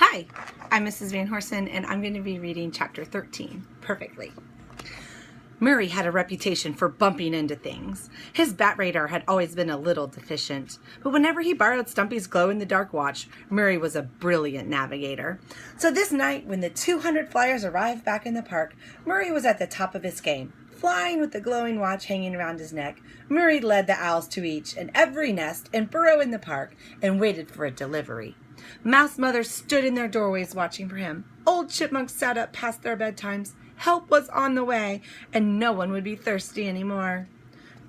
Hi, I'm Mrs. Van Horsen, and I'm going to be reading Chapter 13 perfectly. Murray had a reputation for bumping into things. His bat radar had always been a little deficient, but whenever he borrowed Stumpy's glow-in-the-dark watch, Murray was a brilliant navigator. So this night, when the 200 flyers arrived back in the park, Murray was at the top of his game. Flying with the glowing watch hanging around his neck, Murray led the owls to each and every nest and burrow in the park and waited for a delivery. Mouse mothers stood in their doorways watching for him. Old chipmunks sat up past their bedtimes. Help was on the way, and no one would be thirsty anymore.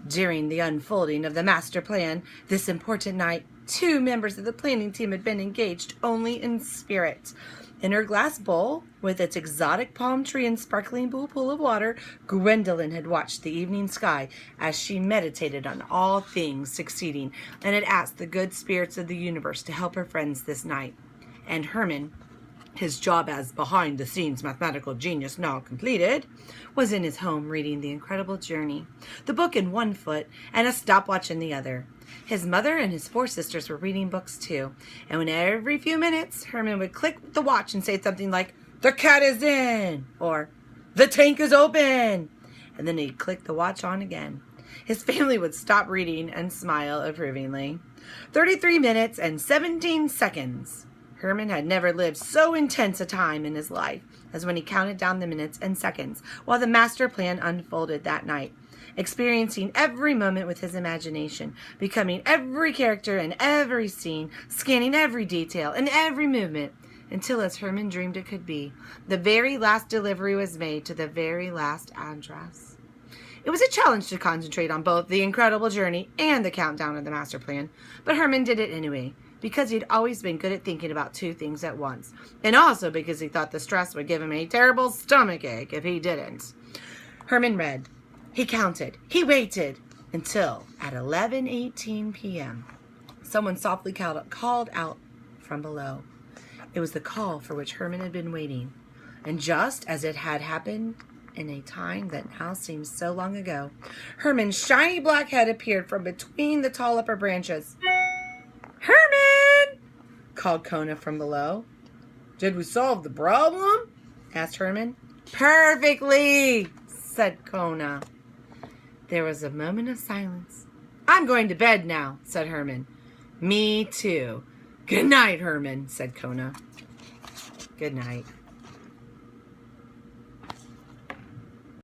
During the unfolding of the master plan, this important night, 2 members of the planning team had been engaged only in spirit. In her glass bowl, with its exotic palm tree and sparkling blue pool of water, Gwendolyn had watched the evening sky as she meditated on all things succeeding and had asked the good spirits of the universe to help her friends this night. And Herman, his job as behind-the-scenes mathematical genius now completed, was in his home reading The Incredible Journey, the book in one foot and a stopwatch in the other. His mother and his 4 sisters were reading books too, and when every few minutes Herman would click the watch and say something like, "The cat is in," or "The tank is open," and then he'd click the watch on again. His family would stop reading and smile approvingly. 33 minutes and 17 seconds. Herman had never lived so intense a time in his life as when he counted down the minutes and seconds while the master plan unfolded that night, experiencing every moment with his imagination, becoming every character in every scene, scanning every detail and every movement, until, as Herman dreamed it could be, the very last delivery was made to the very last address. It was a challenge to concentrate on both the incredible journey and the countdown of the master plan, but Herman did it anyway, because he'd always been good at thinking about 2 things at once, and also because he thought the stress would give him a terrible stomachache if he didn't. Herman read. He counted. He waited until at 11:18 p.m. someone softly called out from below. It was the call for which Herman had been waiting, and just as it had happened in a time that now seems so long ago, Herman's shiny black head appeared from between the tall upper branches. "Herman!" called Kona from below. "Did we solve the problem?" asked Herman. "Perfectly," said Kona. There was a moment of silence. "I'm going to bed now," said Herman. "Me too." "Good night, Herman," said Kona. Good night.